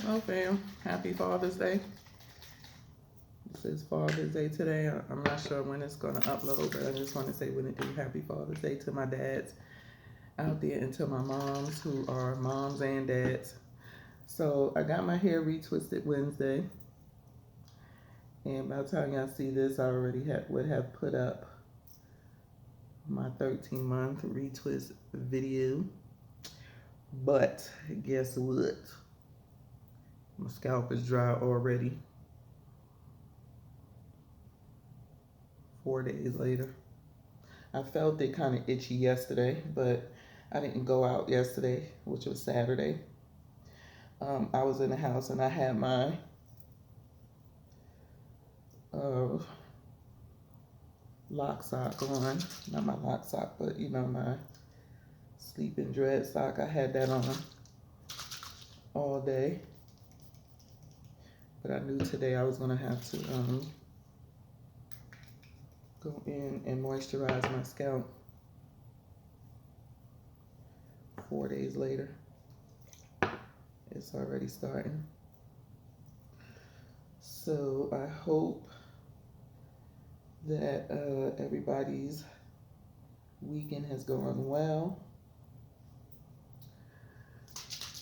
Hello fam, happy Father's Day. This is Father's Day today. I'm not sure when it's going to upload, but I just want to say when it do happy Father's Day to my dads out there and to my moms who are moms and dads. So I got my hair retwisted Wednesday, and by the time y'all see this, I already would have put up my 13-month retwist video. But guess what? My scalp is dry already. 4 days later. I felt it kind of itchy yesterday, but I didn't go out yesterday, which was Saturday. I was in the house and I had my lock sock on. Not my lock sock, but you know, my sleeping dread sock. I had that on all day. But I knew today I was going to have to go in and moisturize my scalp 4 days later. It's already starting. So I hope that everybody's weekend has gone well.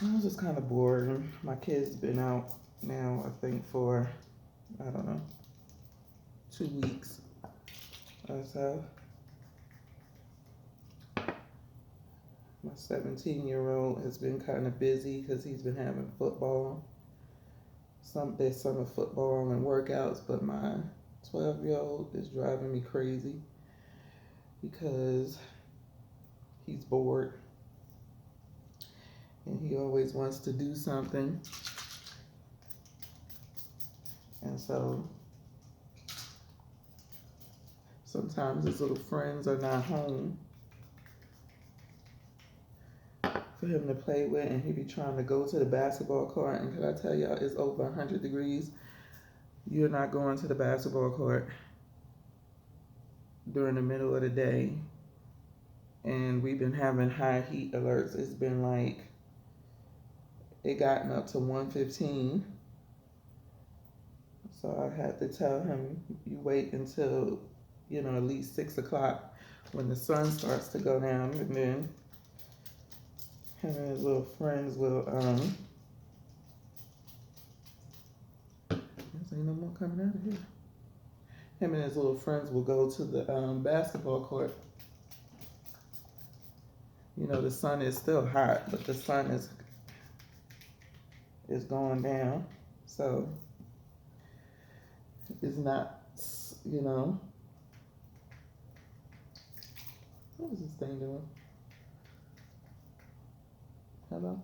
I was just kind of bored. My kid's been out now, I think, for, I don't know, 2 weeks or so. My 17-year-old has been kind of busy because he's been having football. There's summer football and workouts, but my 12-year-old is driving me crazy because he's bored and he always wants to do something. And so sometimes his little friends are not home for him to play with, and he be trying to go to the basketball court. And can I tell y'all, it's over 100 degrees. You're not going to the basketball court during the middle of the day. And we've been having high heat alerts. It's been like, it gotten up to 115. So I had to tell him, you wait until, you know, at least 6 o'clock when the sun starts to go down, and then him and his little friends will, there's ain't no more coming out of here. Him and his little friends will go to the basketball court. You know, the sun is still hot, but the sun is going down. So it's not, you know, what is this thing doing? Hello?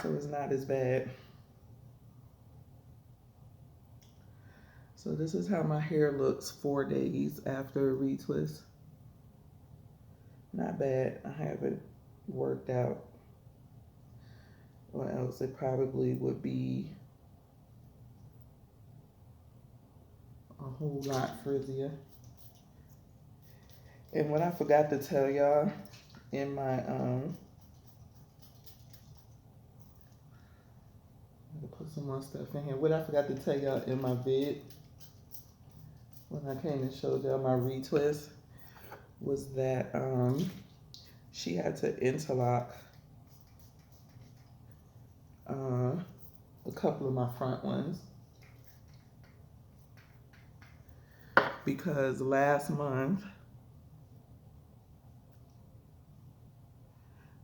So it's not as bad. So this is how my hair looks 4 days after a retwist. Not bad. I haven't worked out, or else it probably would be a whole lot frizzier. And what I forgot to tell y'all in my put some more stuff in here. What I forgot to tell y'all in my vid when I came and showed y'all my retwist was that she had to interlock a couple of my front ones because last month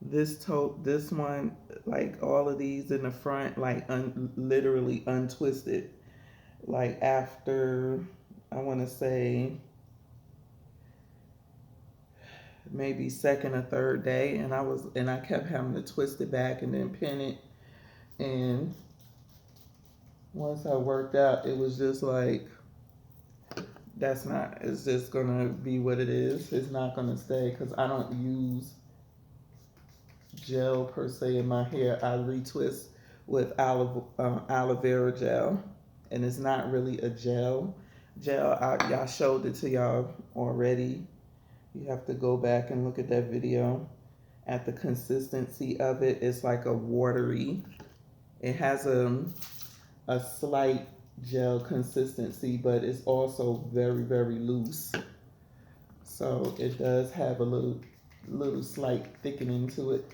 this one, like all of these in the front, like literally untwisted, like after, I want to say maybe second or third day, and I kept having to twist it back and then pin it. And once I worked out, it was just like, it's just gonna be what it is. It's not gonna stay because I don't use gel per se in my hair. I retwist with aloe vera gel, and it's not really a gel. Y'all showed it to y'all already. You have to go back and look at that video. at the consistency of it. It's like a watery. It has a slight gel consistency, but it's also very, very loose. So it does have a little slight thickening to it,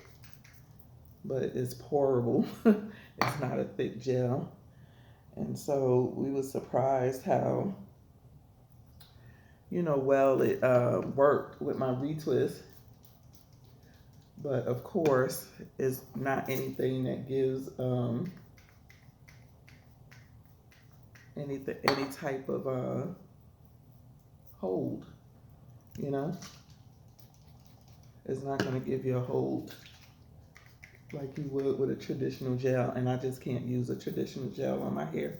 but it's pourable. It's not a thick gel. And so we were surprised how, well it worked with my retwist. But of course, it's not anything that gives any type of hold. It's not going to give you a hold like you would with a traditional gel, and I just can't use a traditional gel on my hair.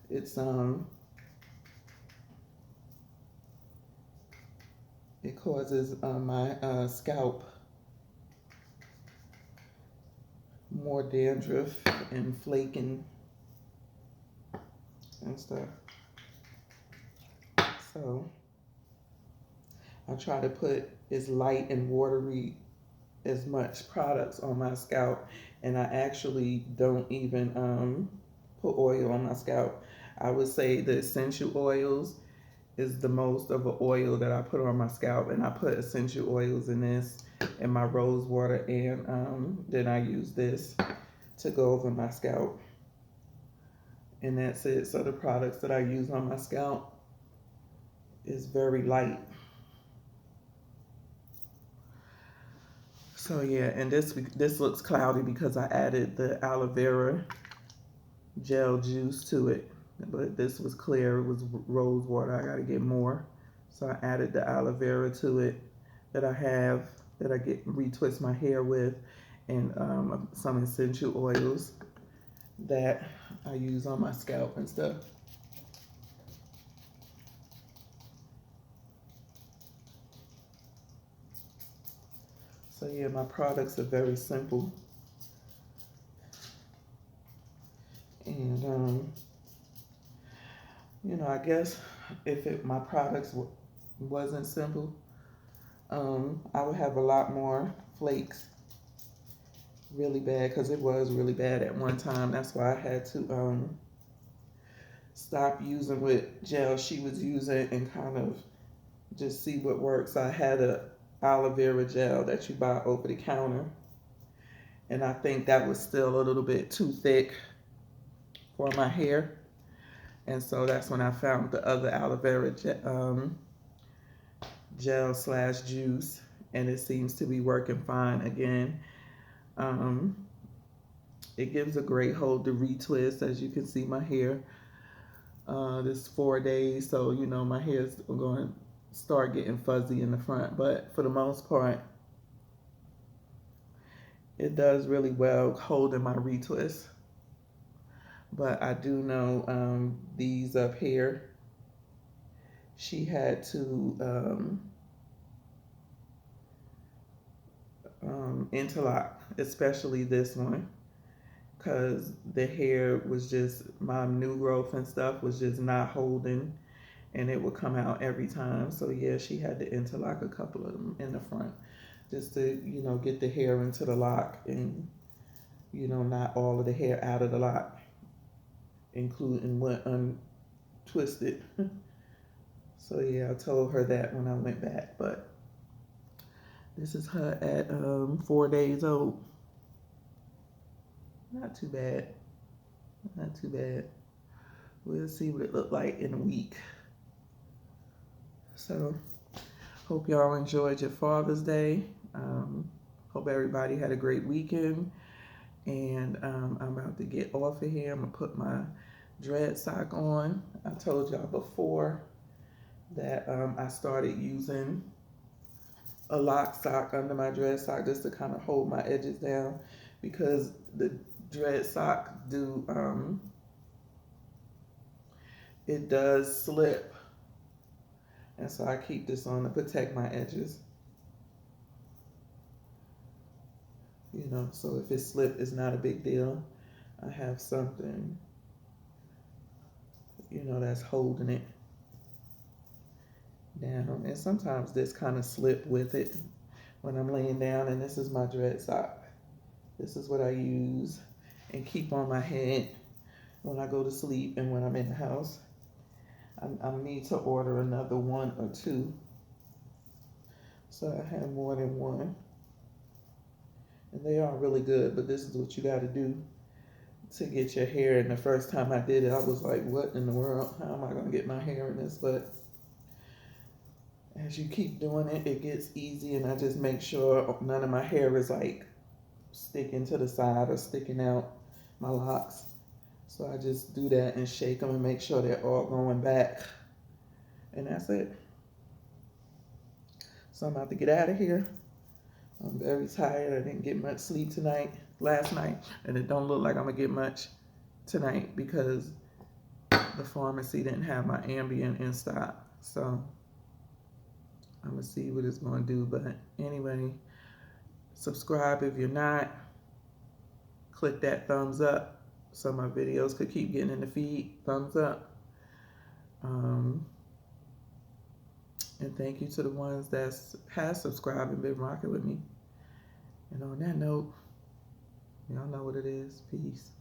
It's it causes my scalp more dandruff and flaking and stuff. So I try to put as light and watery as much products on my scalp, and I actually don't even put oil on my scalp. I would say the essential oils is the most of an oil that I put on my scalp, and I put essential oils in this in my rose water, and then I use this to go over my scalp, and that's it. So the products that I use on my scalp is very light. So yeah, and this looks cloudy because I added the aloe vera gel juice to it, but this was clear. It was rose water. I got to get more, so I added the aloe vera to it that I get retwist my hair with, and some essential oils that I use on my scalp and stuff. So yeah, my products are very simple. And I guess if my products wasn't simple, I would have a lot more flakes really bad, because it was really bad at one time. That's why I had to stop using what gel she was using and kind of just see what works. I had a aloe vera gel that you buy over the counter, and I think that was still a little bit too thick for my hair, and so that's when I found the other aloe vera gel slash juice, and it seems to be working fine again. It gives a great hold to retwist. As you can see, my hair, this 4 days, so my hair is going to start getting fuzzy in the front, but for the most part it does really well holding my retwist. But I do know these up here, she had to interlock, especially this one, because the hair was just, my new growth and stuff was just not holding, and it would come out every time. So yeah, she had to interlock a couple of them in the front just to get the hair into the lock, and not all of the hair out of the lock, including what untwisted. So yeah, I told her that when I went back. But this is her at 4 days old. Not too bad. Not too bad. We'll see what it looked like in a week. So, hope y'all enjoyed your Father's Day. Hope everybody had a great weekend. And I'm about to get off of here. I'm going to put my dread sock on. I told y'all before that I started using a lock sock under my dread sock just to kind of hold my edges down, because the dread sock it does slip, and so I keep this on to protect my edges. So if it slips, it's not a big deal. I have something, that's holding it down. And sometimes this kind of slip with it, when I'm laying down, and this is my dread sock. This is what I use and keep on my head when I go to sleep and when I'm in the house. I need to order another one or two, so I have more than one. And they are really good, but this is what you got to do to get your hair. And the first time I did it, I was like, what in the world? How am I going to get my hair in this? But as you keep doing it, it gets easy, and I just make sure none of my hair is like sticking to the side or sticking out, my locks. So I just do that and shake them and make sure they're all going back. And that's it. So I'm about to get out of here. I'm very tired. I didn't get much sleep last night, and it don't look like I'm gonna get much tonight because the pharmacy didn't have my Ambien in stock. So I'm gonna see what it's gonna do. But anyway, subscribe if you're not. Click that thumbs up so my videos could keep getting in the feed. Thumbs up. And thank you to the ones that have subscribed and been rocking with me. And on that note, y'all know what it is. Peace.